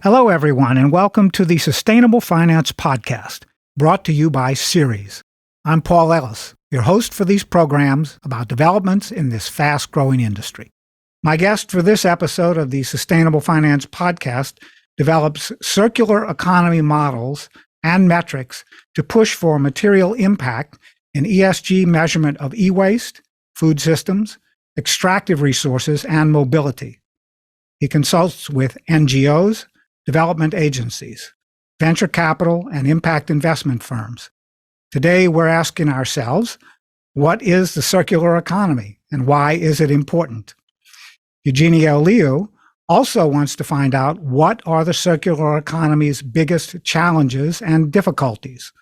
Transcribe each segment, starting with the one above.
Hello, everyone, and welcome to the Sustainable Finance Podcast, brought to you by Ceres. I'm Paul Ellis, your host for these programs about developments in this fast-growing industry. My guest for this episode of the Sustainable Finance Podcast develops circular economy models and metrics to push for material impact in ESG measurement of e-waste, food systems, extractive resources, and mobility. He consults with NGOs, development agencies, venture capital, and impact investment firms. Today, we're asking ourselves, what is the circular economy and why is it important? Eugenio Liu also wants to find out what are the circular economy's biggest challenges and difficulties.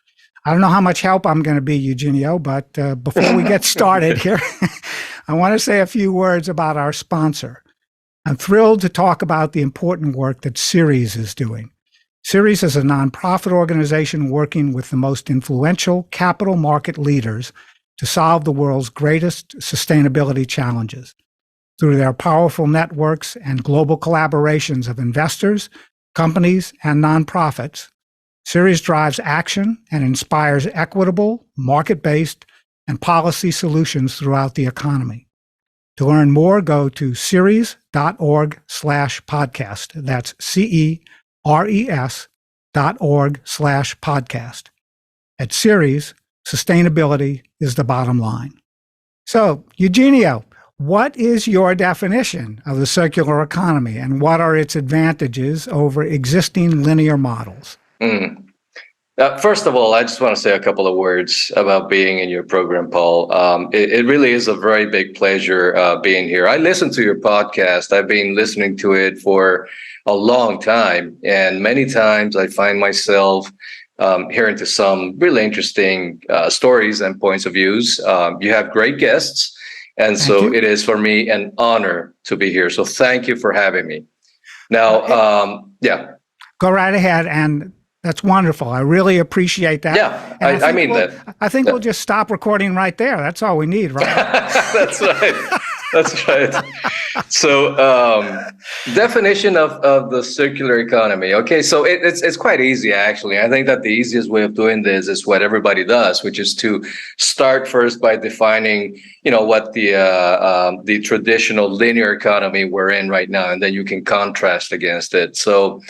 I don't know how much help I'm going to be, Eugenio, but before we get started here, I want to say a few words about our sponsor. I'm thrilled to talk about the important work that Ceres is doing. Ceres is a nonprofit organization working with the most influential capital market leaders to solve the world's greatest sustainability challenges. Through their powerful networks and global collaborations of investors, companies, and nonprofits, Ceres drives action and inspires equitable, market-based, and policy solutions throughout the economy. To learn more, go to ceres.org/podcast. That's CERES.org/podcast. At Ceres, sustainability is the bottom line. So, Eugenio, what is your definition of the circular economy and what are its advantages over existing linear models? First of all, I just want to say a couple of words about being in your program, Paul. It really is a very big pleasure being here. I listen to your podcast. I've been listening to it for a long time, and many times I find myself hearing to some really interesting stories and points of views. You have great guests, and so it is for me an honor to be here. So thank you for having me. Now, Go right ahead, and that's wonderful. I really appreciate that. Yeah, I mean that. I think we'll just stop recording right there. That's all we need, right? That's right. That's right. So, definition of the circular economy. Okay, so it's quite easy, actually. I think that the easiest way of doing this is what everybody does, which is to start first by defining, what the traditional linear economy we're in right now, and then you can contrast against it. So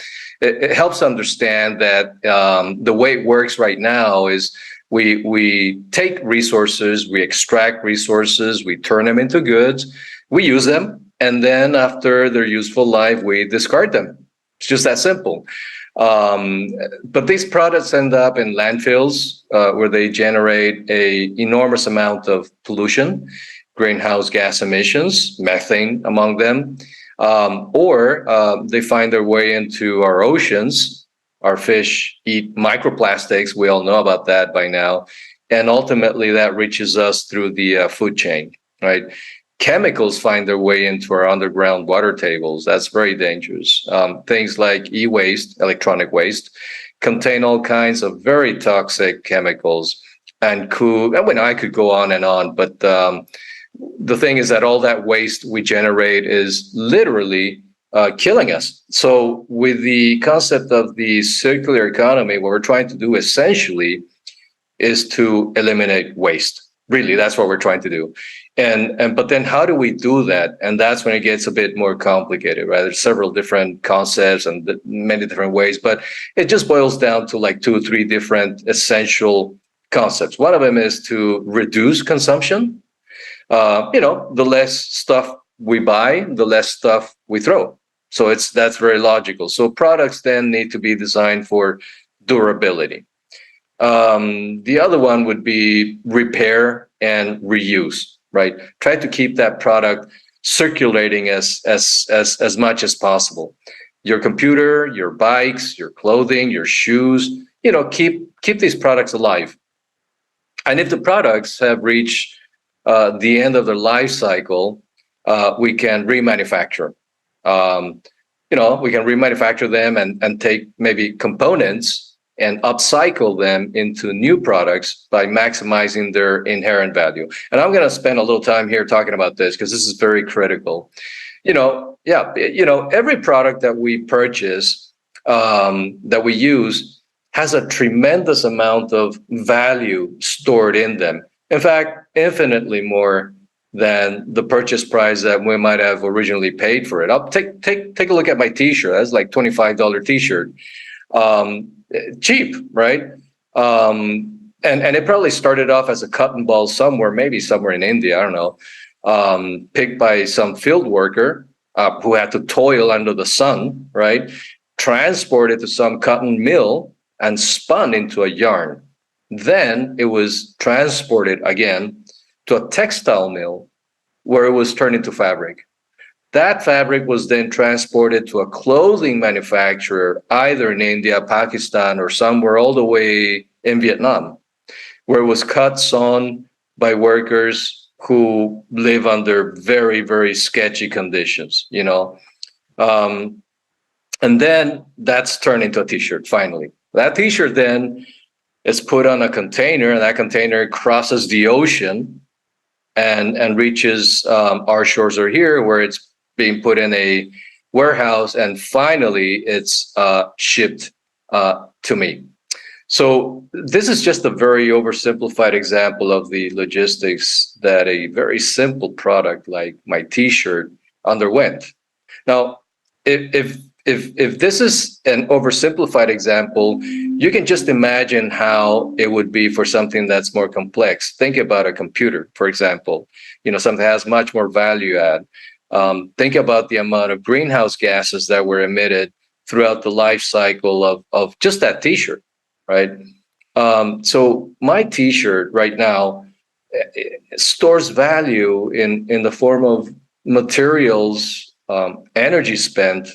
it helps understand that the way it works right now is we take resources, we extract resources, we turn them into goods, we use them, and then after their useful life, we discard them. It's just that simple. But these products end up in landfills where they generate an enormous amount of pollution, greenhouse gas emissions, methane among them. Or they find their way into our oceans. Our fish eat microplastics. We all know about that by now. And ultimately, that reaches us through the food chain, right? Chemicals find their way into our underground water tables. That's very dangerous. Things like e-waste, electronic waste, contain all kinds of very toxic chemicals. And I could go on, but the thing is that all that waste we generate is literally killing us. So with the concept of the circular economy, what we're trying to do essentially is to eliminate waste. Really, that's what we're trying to do. But then how do we do that? And that's when it gets a bit more complicated, right? There's several different concepts and many different ways, but it just boils down to like 2 or 3 different essential concepts. One of them is to reduce consumption. The less stuff we buy, the less stuff we throw. So that's very logical. So products then need to be designed for durability. The other one would be repair and reuse, right? Try to keep that product circulating as much as possible. Your computer, your bikes, your clothing, your shoes, keep these products alive. And if the products have reached the end of their life cycle, we can remanufacture. We can remanufacture them and take maybe components and upcycle them into new products by maximizing their inherent value. And I'm going to spend a little time here talking about this because this is very critical. Every product that we purchase that we use has a tremendous amount of value stored in them. In fact, infinitely more than the purchase price that we might have originally paid for it. I'll take a look at my T-shirt. That's like $25 T-shirt, cheap, right? And it probably started off as a cotton ball somewhere, maybe somewhere in India, I don't know, picked by some field worker who had to toil under the sun, right? Transported to some cotton mill and spun into a yarn. Then it was transported again to a textile mill where it was turned into fabric. That fabric was then transported to a clothing manufacturer, either in India, Pakistan, or somewhere all the way in Vietnam, where it was cut, sewn by workers who live under very, very sketchy conditions, you know. And then that's turned into a T-shirt, finally. That T-shirt then is put on a container, and that container crosses the ocean and reaches our shores are here, where it's being put in a warehouse, and finally it's shipped to me. So this is just a very oversimplified example of the logistics that a very simple product like my T-shirt underwent. Now, if this is an oversimplified example, you can just imagine how it would be for something that's more complex. Think about a computer, for example, you know, something that has much more value add. Think about the amount of greenhouse gases that were emitted throughout the life cycle of just that T-shirt, right? So my T-shirt right now stores value in the form of materials, energy spent,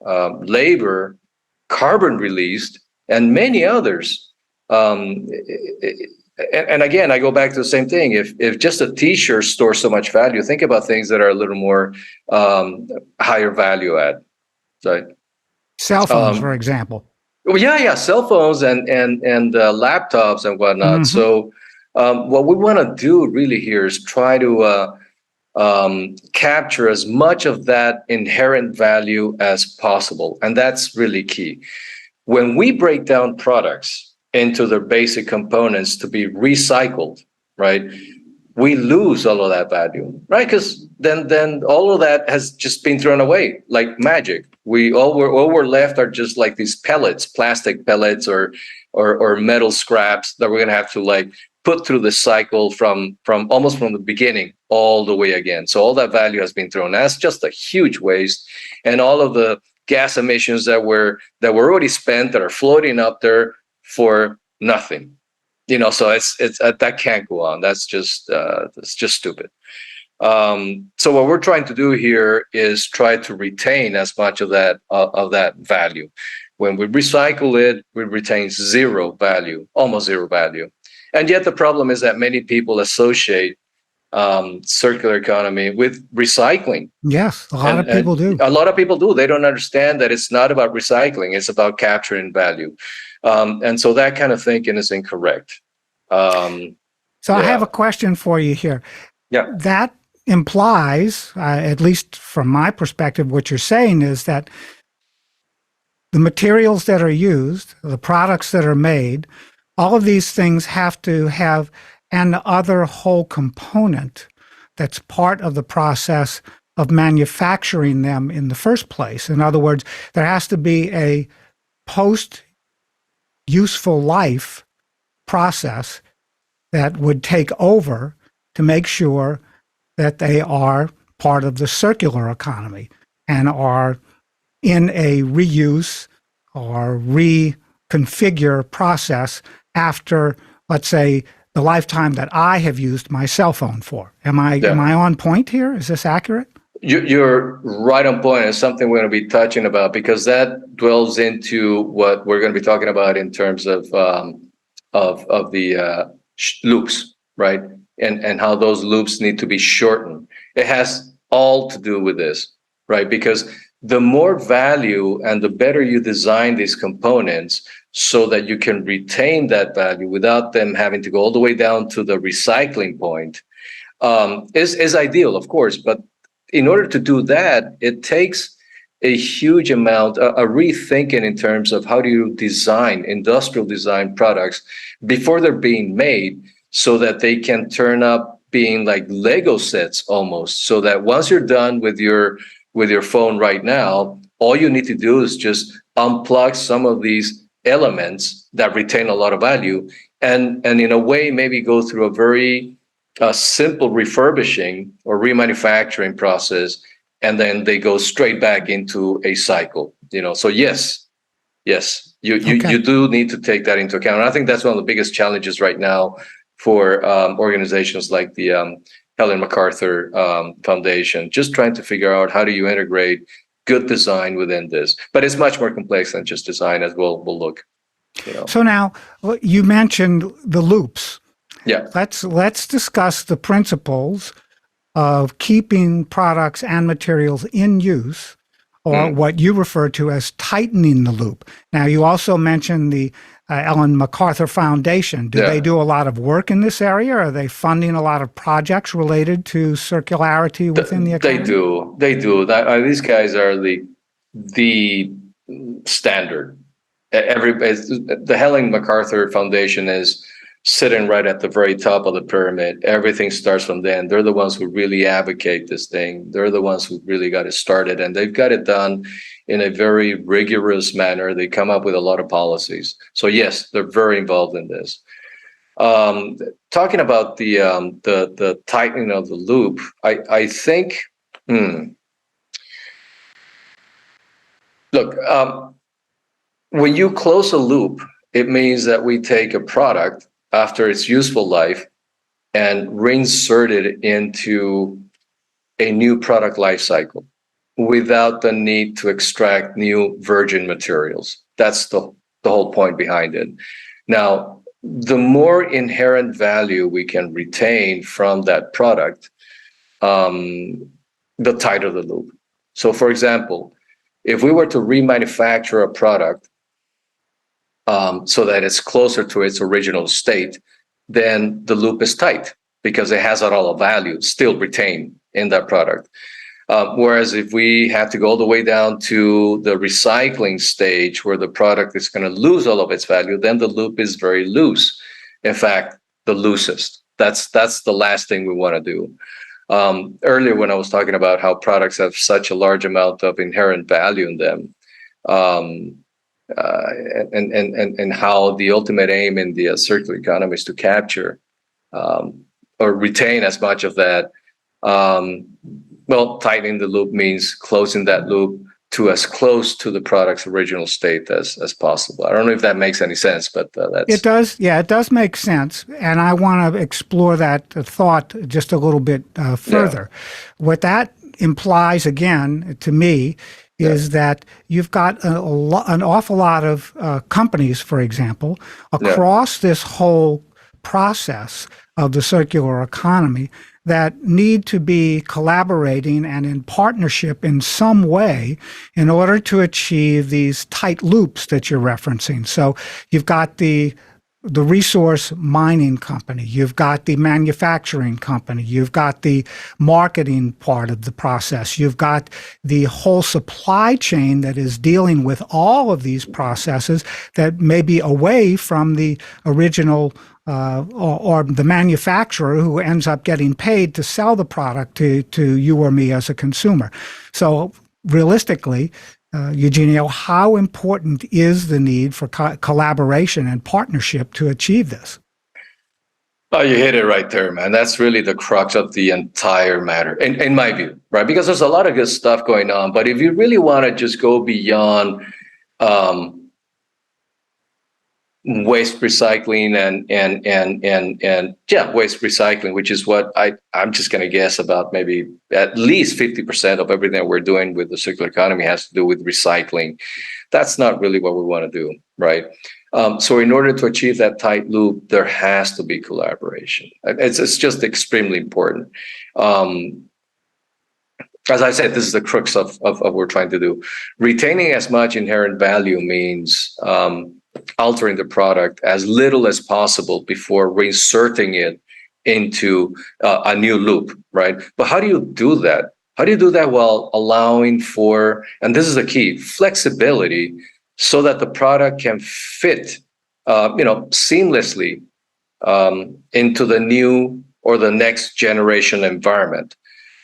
labor, carbon released, and many others. And again, I go back to the same thing. If just a T-shirt stores so much value, think about things that are a little more higher value add. So, Cell phones, for example. well, yeah, cell phones and laptops and whatnot. Mm-hmm. So what we want to do really here is try to capture as much of that inherent value as possible. And that's really key. When we break down products into their basic components to be recycled, right, we lose all of that value, right? Because then all of that has just been thrown away like magic. All we're left are just like these pellets, plastic pellets or metal scraps that we're gonna have to like put through the cycle from almost from the beginning all the way again. So all that value has been thrown. That's just a huge waste, and all of the gas emissions that were already spent that are floating up there for nothing. You know, so it's that can't go on. That's just stupid. So what we're trying to do here is try to retain as much of that value. When we recycle it, we retain zero value, almost zero value. And yet the problem is that many people associate circular economy with recycling. Yes, a lot of people do. A lot of people do. They don't understand that it's not about recycling. It's about capturing value. And so that kind of thinking is incorrect. I have a question for you here. Yeah. That implies, at least from my perspective, what you're saying is that the materials that are used, the products that are made, all of these things have to have an other whole component that's part of the process of manufacturing them in the first place. In other words, there has to be a post-useful life process that would take over to make sure that they are part of the circular economy and are in a reuse or reconfigure process after, let's say, the lifetime that I have used my cell phone for. Am I on point here? Is this accurate? You're right on point. It's something we're going to be touching about because that dwells into what we're going to be talking about in terms of the loops, right? And how those loops need to be shortened. It has all to do with this, right? Because the more value and the better you design these components so that you can retain that value without them having to go all the way down to the recycling point, is ideal, of course. But in order to do that, it takes a huge amount, a rethinking in terms of how do you design, industrial design products before they're being made so that they can turn up being like Lego sets almost, so that once you're done with your phone right now, all you need to do is just unplug some of these elements that retain a lot of value and in a way maybe go through a very simple refurbishing or remanufacturing process, and then they go straight back into a cycle. So yes, you do need to take that into account. And I think that's one of the biggest challenges right now for organizations like the Helen MacArthur Foundation, just trying to figure out how do you integrate good design within this. But it's much more complex than just design, as we'll look. So now you mentioned the loops. Yeah. Let's discuss the principles of keeping products and materials in use, or what you refer to as tightening the loop. Now, you also mentioned the Ellen MacArthur Foundation. Do they do a lot of work in this area? Are they funding a lot of projects related to circularity within the economy? They do. These guys are the standard. The Helen MacArthur Foundation is sitting right at the very top of the pyramid. Everything starts from them. They're the ones who really advocate this thing. They're the ones who really got it started, and they've got it done in a very rigorous manner. They come up with a lot of policies. So yes, they're very involved in this. Talking about the tightening of the loop, I think. Look, when you close a loop, it means that we take a product after its useful life and reinsert it into a new product life cycle without the need to extract new virgin materials. That's the whole point behind it. Now, the more inherent value we can retain from that product, the tighter the loop. So, for example, if we were to remanufacture a product so that it's closer to its original state, then the loop is tight because it has all the value still retained in that product. Whereas if we have to go all the way down to the recycling stage where the product is going to lose all of its value, then the loop is very loose. In fact, the loosest. That's the last thing we want to do. Earlier, when I was talking about how products have such a large amount of inherent value in them, and how the ultimate aim in the circular economy is to capture or retain as much of that. Well, tightening the loop means closing that loop to as close to the product's original state as possible. I don't know if that makes any sense, but that's... It does. Yeah, it does make sense. And I want to explore that thought just a little bit further. Yeah. What that implies, again, to me, is that you've got an awful lot of companies, for example, across this whole process of the circular economy that need to be collaborating and in partnership in some way in order to achieve these tight loops that you're referencing. So you've got the resource mining company, you've got the manufacturing company, you've got the marketing part of the process, you've got the whole supply chain that is dealing with all of these processes that may be away from the original or the manufacturer who ends up getting paid to sell the product to you or me as a consumer. So realistically, Eugenio, how important is the need for collaboration and partnership to achieve this? Oh, you hit it right there, man. That's really the crux of the entire matter, in my view, right? Because there's a lot of good stuff going on, but if you really want to just go beyond waste recycling and waste recycling, which is what I'm just going to guess about maybe at least 50% of everything we're doing with the circular economy has to do with recycling. That's not really what we want to do, right? So in order to achieve that tight loop, there has to be collaboration. It's just extremely important. As I said, this is the crux of what we're trying to do. Retaining as much inherent value means altering the product as little as possible before reinserting it into a new loop, right? But how do you do that? How do you do that while allowing for, and this is the key, flexibility, so that the product can fit, seamlessly into the new or the next generation environment?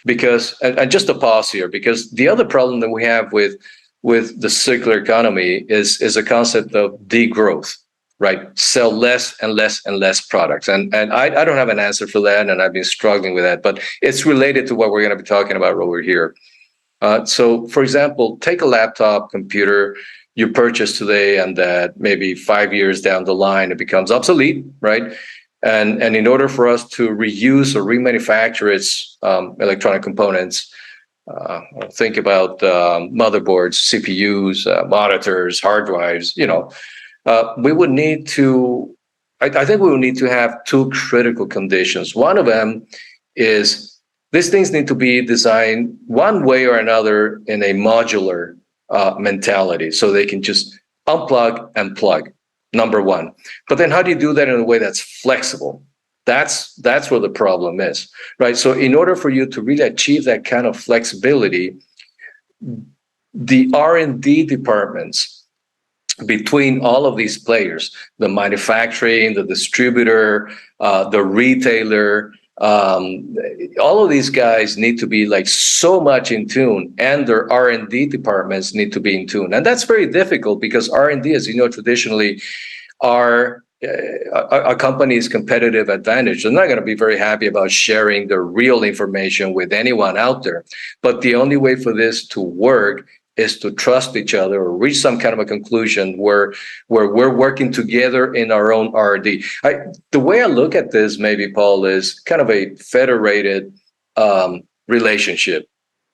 Because, and just a pause here, because the other problem that we have with the circular economy is a concept of degrowth, right? Sell less and less and less products. And I don't have an answer for that, and I've been struggling with that, but it's related to what we're going to be talking about over here. So, for example, take a laptop computer you purchase today, and that maybe 5 years down the line, it becomes obsolete, right? And in order for us to reuse or remanufacture its electronic components, think about motherboards, CPUs, monitors, hard drives, we would need to, I think we will need to have two critical conditions. One of them is these things need to be designed one way or another in a modular mentality, so they can just unplug and plug, number one. But then how do you do that in a way that's flexible? That's where the problem is, right? So in order for you to really achieve that kind of flexibility, the R&D departments between all of these players, the manufacturing, the distributor, the retailer, all of these guys need to be like so much in tune, and their R&D departments need to be in tune. And that's very difficult because R&D, as you know, traditionally are a company's competitive advantage. They're not going to be very happy about sharing the real information with anyone out there. But the only way for this to work is to trust each other or reach some kind of a conclusion where we're working together in our own R&D. The way I look at this, maybe, Paul, is kind of a federated relationship.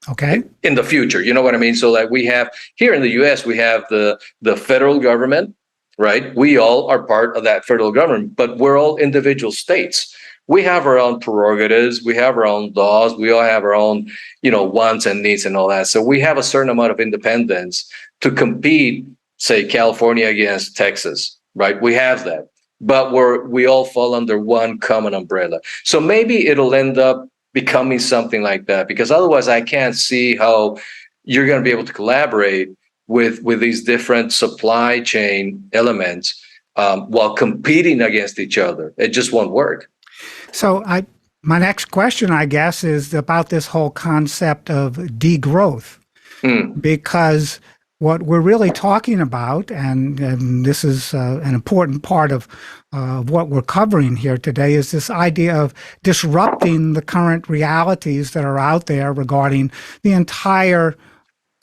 Okay. In the future, you know what I mean? So like we have here in the US, we have the federal government, right? We all are part of that federal government, but we're all individual states. We have our own prerogatives, we have our own laws, we all have our own, wants and needs and all that. So we have a certain amount of independence to compete, say, California against Texas, right? We have that, but we all fall under one common umbrella. So maybe it'll end up becoming something like that, because otherwise I can't see how you're going to be able to collaborate with these different supply chain elements while competing against each other. It just won't work. So my next question, I guess, is about this whole concept of degrowth, because what we're really talking about, and this is an important part of what we're covering here today, is this idea of disrupting the current realities that are out there regarding the entire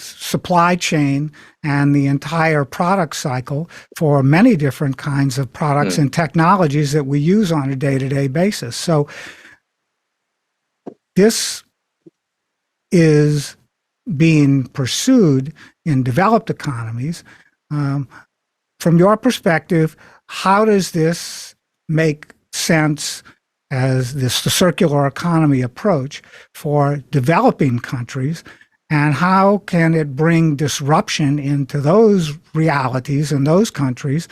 supply chain and the entire product cycle for many different kinds of products and technologies that we use on a day-to-day basis. So this is being pursued in developed economies. From your perspective, how does this make sense as the circular economy approach for developing countries? And how can it bring disruption into those realities in those countries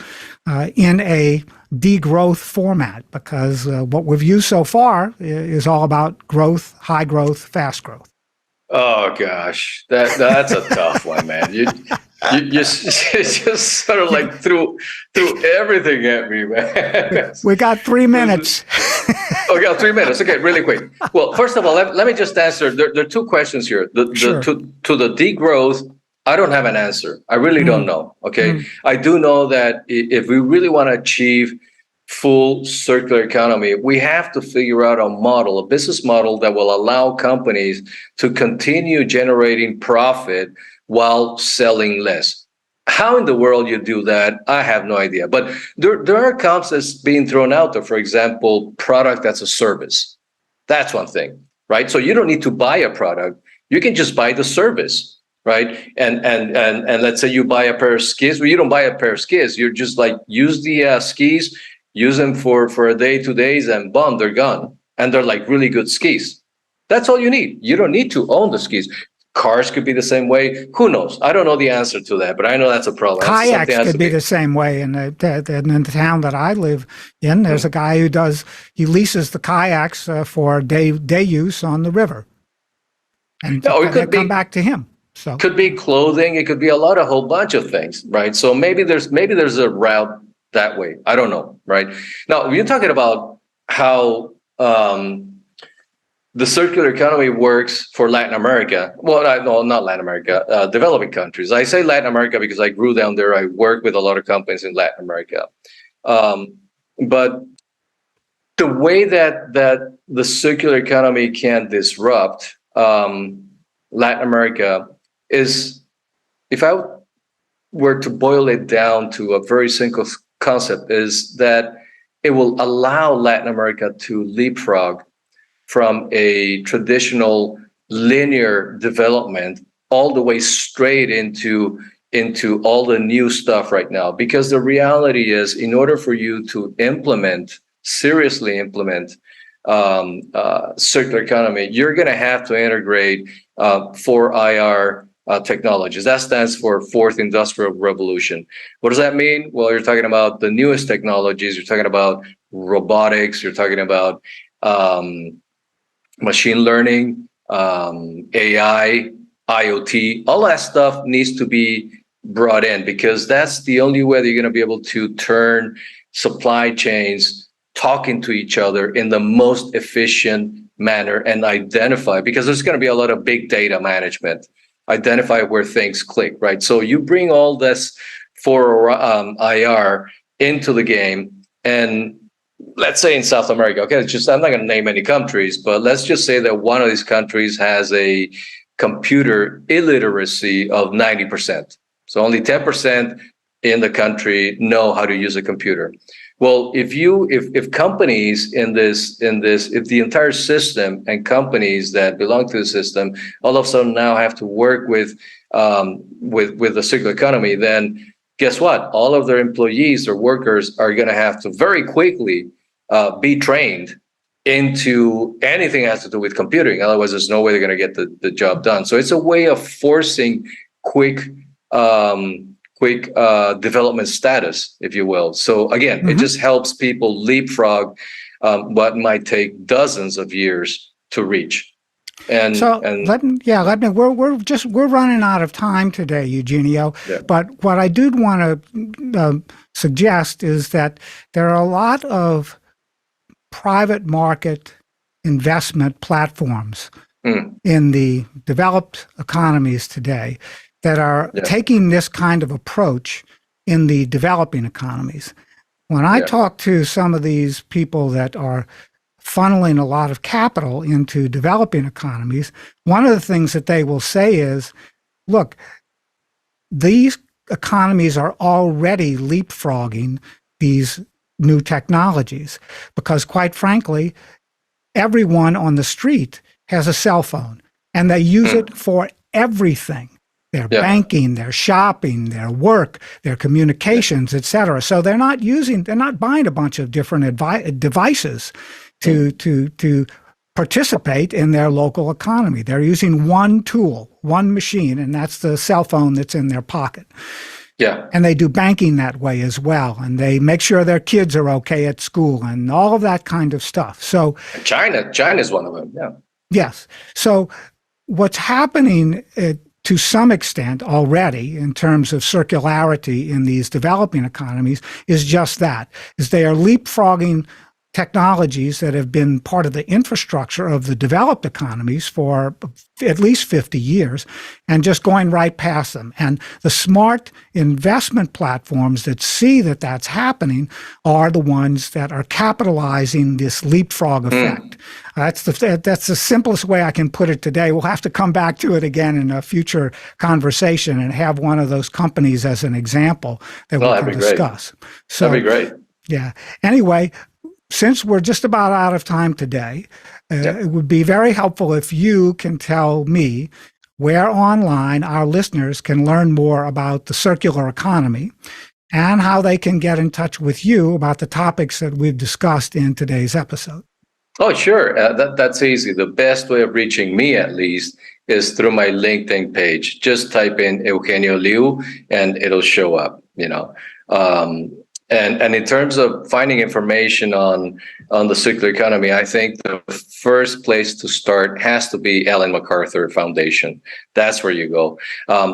in a degrowth format? Because what we've used so far is all about growth, high growth, fast growth. Oh gosh, that's a tough one, man. You just sort of like threw everything at me, man. We got 3 minutes. Oh, got 3 minutes. Okay, really quick. Well, first of all, let me just answer. There are two questions here. Sure. To the degrowth, I don't have an answer. I really don't know. Okay, I do know that if we really want to achieve full circular economy, we have to figure out a business model that will allow companies to continue generating profit while selling less. How in the world you do that, I have no idea. But there are concepts being thrown out there. For example, product as a service. That's one thing, right? So you don't need to buy a product. You can just buy the service, right? And let's say you buy a pair of skis. Well, you don't buy a pair of skis. You're just like, use the skis, use them for a day, 2 days, and boom, they're gone. And they're like really good skis. That's all you need. You don't need to own the skis. Cars could be the same way. Who knows? I don't know the answer to that, but I know that's a problem. Kayaks could be the same way. In the town that I live in, there's a guy who leases the kayaks for day use on the river. and Or it they could come be back to him. So could be clothing. It could be a whole bunch of things, right? So maybe there's a route that way. I don't know, right? Now, you're talking about how the circular economy works for Latin America. Well, no, not Latin America, developing countries. I say Latin America because I grew down there. I work with a lot of companies in Latin America. But the way that the circular economy can disrupt Latin America is, if I were to boil it down to a very simple concept, is that it will allow Latin America to leapfrog from a traditional linear development all the way straight into all the new stuff right now. Because the reality is, in order for you to seriously implement circular economy, you're going to have to integrate 4IR technologies. That stands for Fourth Industrial Revolution. What does that mean? Well, you're talking about the newest technologies. You're talking about robotics. You're talking about machine learning, AI, IoT. All that stuff needs to be brought in, because that's the only way that you're going to be able to turn supply chains talking to each other in the most efficient manner and identify, because there's going to be a lot of big data management, identify where things click, right? So you bring all this for IR into the game, and let's say in South America, okay, I'm not going to name any countries, but let's just say that one of these countries has a computer illiteracy of 90%. So only 10% in the country know how to use a computer. Well, if companies if the entire system and companies that belong to the system all of a sudden now have to work with the circular economy, then guess what? All of their employees or workers are going to have to very quickly be trained into anything that has to do with computing. Otherwise, there's no way they're going to get the job done. So it's a way of forcing quick development status, if you will. So again, it just helps people leapfrog what might take dozens of years to reach. And we're running out of time today, Eugenio. Yeah. But what I do want to suggest is that there are a lot of private market investment platforms in the developed economies today that are taking this kind of approach in the developing economies. When I talk to some of these people that are funneling a lot of capital into developing economies, one of the things that they will say is, look, these economies are already leapfrogging these new technologies because, quite frankly, everyone on the street has a cell phone and they use it for everything. Their banking, their shopping, their work, their communications, et cetera. So they're not buying a bunch of different devices to participate in their local economy. They're using one tool, one machine, and that's the cell phone that's in their pocket. Yeah. And they do banking that way as well. And they make sure their kids are okay at school and all of that kind of stuff. So China's one of them. Yeah. Yes. So what's happening to some extent already in terms of circularity in these developing economies is just that, is they are leapfrogging technologies that have been part of the infrastructure of the developed economies for at least 50 years and just going right past them. And the smart investment platforms that see that that's happening are the ones that are capitalizing this leapfrog effect. That's the simplest way I can put it today. We'll have to come back to it again in a future conversation and have one of those companies as an example that we can discuss. So, that'd be great. Yeah. Anyway, since we're just about out of time today, it would be very helpful if you can tell me where online our listeners can learn more about the circular economy and how they can get in touch with you about the topics that we've discussed in today's episode. Oh, sure. That's easy. The best way of reaching me, at least, is through my LinkedIn page. Just type in Eugenio Liu and it'll show up, And in terms of finding information on the circular economy, I think the first place to start has to be Ellen MacArthur Foundation. That's where you go.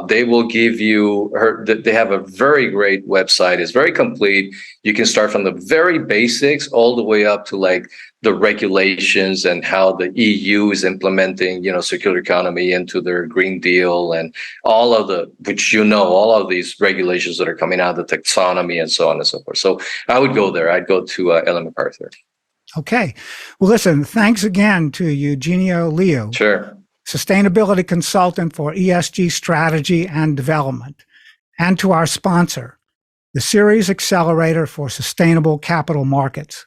They will give you they have a very great website. It's very complete. You can start from the very basics all the way up to like the regulations and how the EU is implementing, circular economy into their Green Deal and all of all of these regulations that are coming out, the taxonomy and so on and so forth. So I would go there. I'd go to Ellen MacArthur. Okay. Well, listen, thanks again to Eugenio Liu, Sure. sustainability consultant for ESG strategy and development, and to our sponsor, the Ceres Accelerator for Sustainable Capital Markets.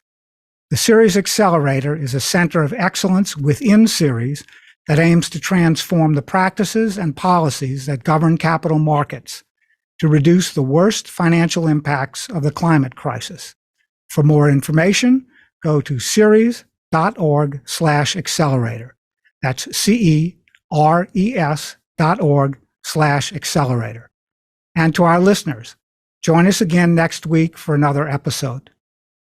The Ceres Accelerator is a center of excellence within Ceres that aims to transform the practices and policies that govern capital markets to reduce the worst financial impacts of the climate crisis. For more information, go to ceres.org/accelerator. That's CERES.org/accelerator. And to our listeners, join us again next week for another episode.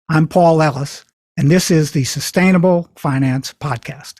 I'm Paul Ellis, and this is the Sustainable Finance Podcast.